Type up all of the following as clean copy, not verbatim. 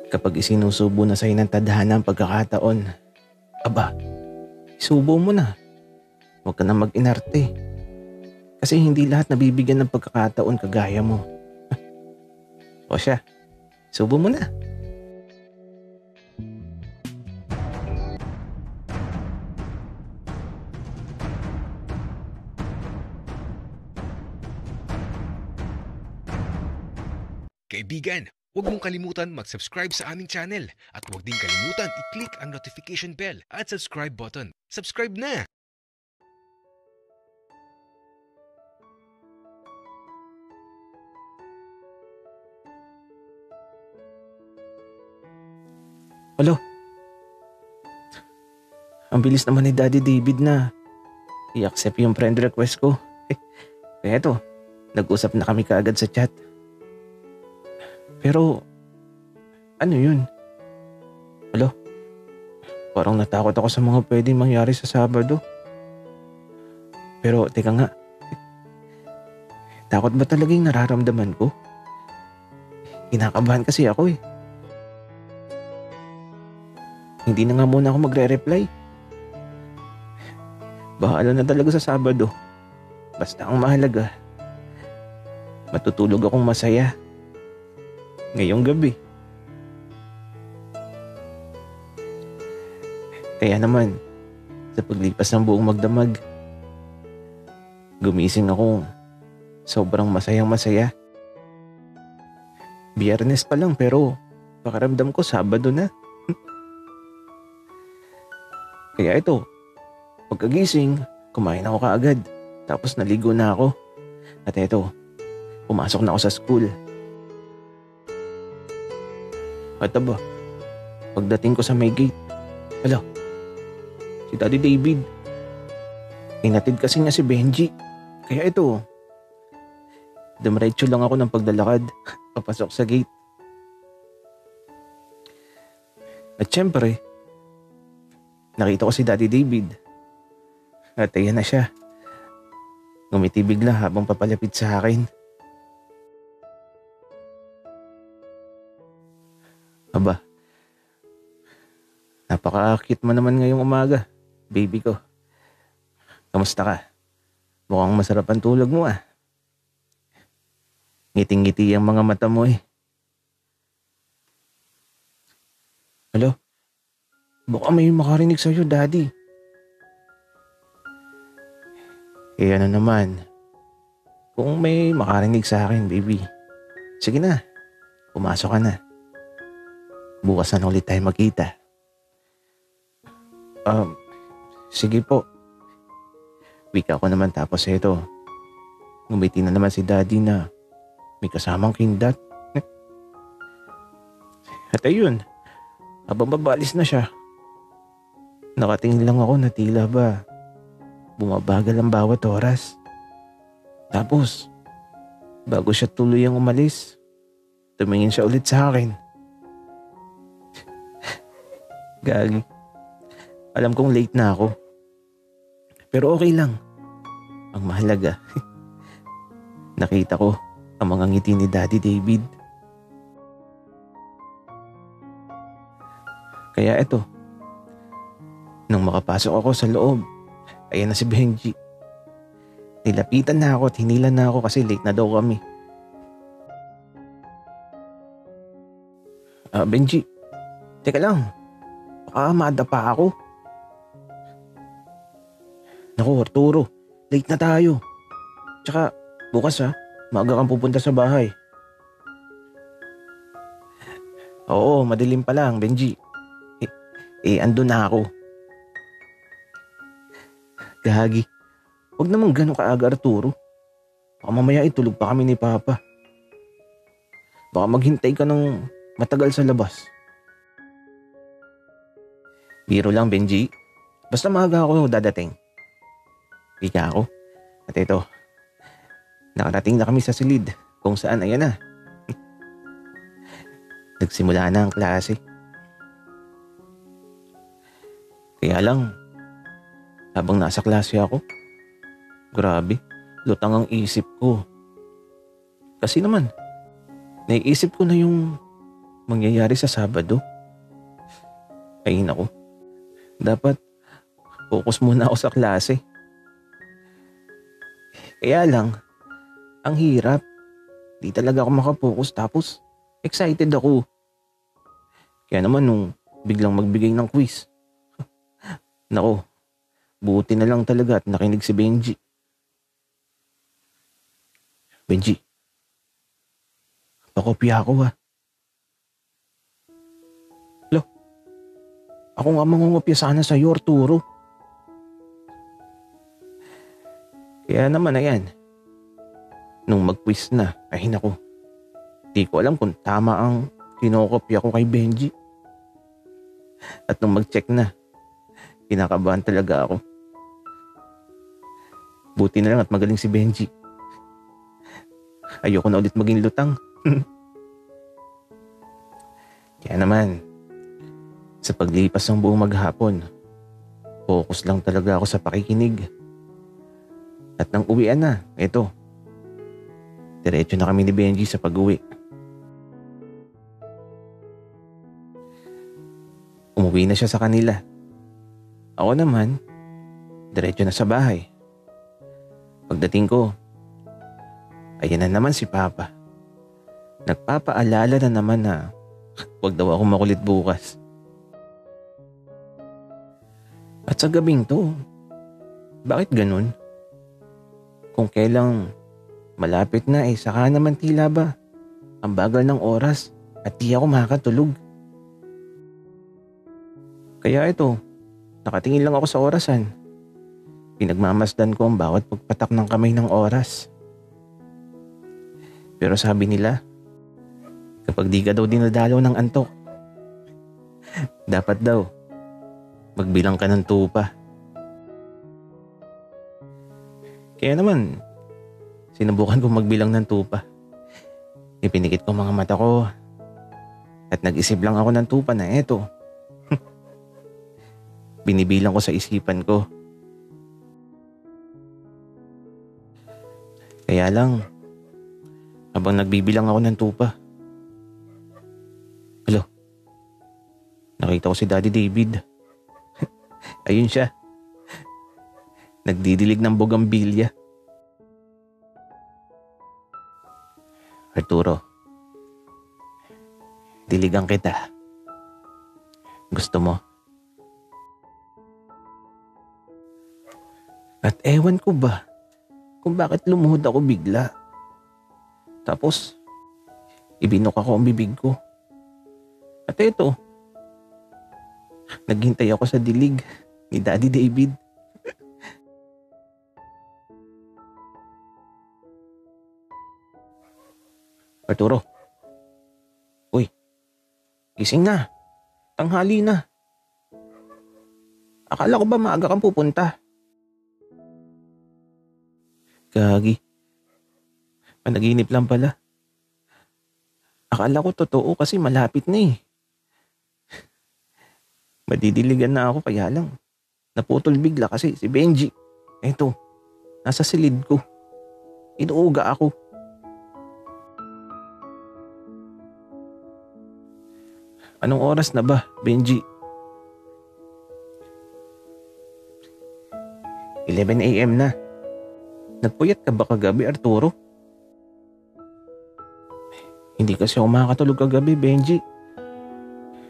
Kapag isinusubo na sa'yo ng tadhana ang pagkakataon, aba, isubo mo na. Huwag ka na mag-inarte. Kasi hindi lahat nabibigyan ng pagkakataon kagaya mo. O siya, subo mo na. Kaibigan, huwag mong kalimutan mag-subscribe sa aming channel at huwag din kalimutan i-click ang notification bell at subscribe button. Subscribe na! Alo, ang bilis naman ni Daddy David na i-accept yung friend request ko. Kaya eto, nag-usap na kami kaagad sa chat. Pero, ano yun? Alo, parang natakot ako sa mga pwedeng mangyari sa Sabado. Pero, teka nga, takot ba talaga yung nararamdaman ko? Kinakabahan kasi ako eh. Hindi na nga muna ako magre-reply. Bahala na talaga sa Sabado. Basta ang mahalaga, matutulog akong masaya ngayong gabi. Kaya naman, sa paglipas ng buong magdamag, gumising ako sobrang masayang-masaya. Biyernes pa lang pero pakiramdam ko Sabado na. Kaya ito, pagkagising, kumain ako kaagad. Tapos naligo na ako. At ito, pumasok na ako sa school. At aba, pagdating ko sa may gate, hala, si Daddy David. Inatid kasi niya si Benji. Kaya ito, dumiretso lang ako ng paglalakad, papasok sa gate. At syempre, nakita ko si Daddy David. At ayan na siya. Ngumiti bigla habang papalapit sa akin. Aba, napaka-cute mo naman ngayong umaga, baby ko. Kamusta ka? Mukhang masarap ang tulog mo ah. Ngiting-ngiti ang mga mata mo eh. Hello? Baka may makarinig sa'yo, Daddy. Eh ano naman, kung may makarinig sa akin, baby, sige na, pumasok ka na. Bukas na ulit tayo magkita. Sige po. Wika ko naman tapos ito. Ngumiti na naman si Daddy na may kasamang kindat. At ayun, habang babalis na siya, nakatingin lang ako na tila ba bumabagal ang bawat oras. Tapos, bago siya tuluyang umalis, tumingin siya ulit sa akin. Gagi. Alam kong late na ako. Pero okay lang. Ang mahalaga, nakita ko ang mga ngiti ni Daddy David. Kaya eto, nang makapasok ako sa loob, ayan na si Benji. Nilapitan na ako at hinilan na ako kasi late na daw kami. Benji, teka lang. Baka madapa ako. Naku, Arturo, late na tayo. Tsaka, bukas maaga kang pupunta sa bahay. Oo, madilim pa lang, Benji. Andun na ako. Gagi, huwag naman ganun kaaga, Arturo. Baka mamaya itulog pa kami ni Papa. Baka maghintay ka ng matagal sa labas. Biro lang, Benji. Basta maaga ako dadating. Ika ako. At ito, nakarating na kami sa silid kung saan ayan na. Nagsimula na ang klase. Kaya lang, habang nasa klase ako, grabe, lutang ang isip ko. Kasi naman, naiisip ko na yung mangyayari sa Sabado. Ay naku, dapat focus muna ako sa klase. Kaya lang, ang hirap. Di talaga ako makapokus tapos excited ako. Kaya naman nung biglang magbigay ng quiz. Nako, buti na lang talaga at nakinig si Benji. Benji, pakopya ako ha. Lo, ako nga mangungopya sana sa'yo, Arturo. Kaya naman ayan, nung mag-quiz na, ay naku, di ko alam kung tama ang kinokopya ko kay Benji. At nung mag-check na, kinakabahan talaga ako. Buti na lang at magaling si Benji. Ayoko na ulit maging lutang. Kaya naman, sa paglipas ng buong maghapon, focus lang talaga ako sa pakikinig. At nang uwian na, eto, diretso na kami ni Benji sa pag-uwi. Umuwi na siya sa kanila. Ako naman, diretso na sa bahay. Pagdating ko, ayan na naman si Papa. Nagpapaalala na naman na huwag daw ako makulit bukas. At sa gabing to, bakit ganun? Kung kailang malapit na saka naman tila ba ang bagal ng oras at di ako makakatulog. Kaya ito, nakatingin lang ako sa orasan. Pinagmamasdan ko ang bawat pagpatak ng kamay ng oras. Pero sabi nila, kapag di ka daw dinadalaw ng antok, dapat daw magbilang ka ng tupa. Kaya naman, sinubukan ko magbilang ng tupa. Ipinikit ko mga mata ko at nag-isip lang ako ng tupa na eto. Binibilang ko sa isipan ko. Kaya lang, habang nagbibilang ako ng tupa, alo, nakita ko si Daddy David. Ayun siya. Nagdidilig ng bogambilya. Arturo, diligan kita. Gusto mo? At ewan ko ba kung bakit lumuhod ako bigla. Tapos, ibinok ako ang bibig ko. At eto, naghintay ako sa dilig ni Daddy David. Arturo, uy, gising na. Tanghali na. Akala ko ba maaga kang pupunta? Gagi. Panaginip lang pala. Akala ko totoo kasi malapit na Madidiligan na ako kaya lang. Naputol bigla kasi si Benji. Eto, nasa silid ko. Inuuga ako. Anong oras na ba, Benji? 11 a.m. na. Nagpuyat ka ba kagabi, Arturo? Hindi kasi ako makakatulog kagabi, Benji.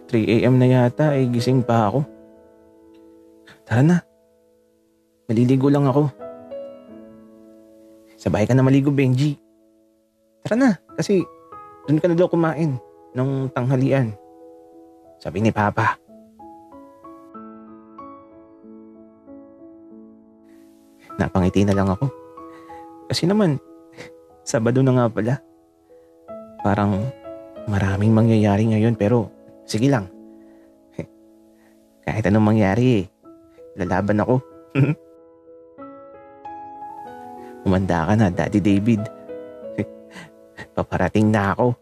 3 a.m. na yata ay gising pa ako. Tara na. Maliligo lang ako. Sabay ka na maligo, Benji. Tara na, kasi dun ka na daw kumain ng tanghalian. Sabi ni Papa. Napangiti na lang ako. Kasi naman, Sabado na nga pala. Parang maraming mangyayari ngayon pero sige lang. Kahit anong mangyari lalaban ako. Umanda ka na, Daddy David. Paparating na ako.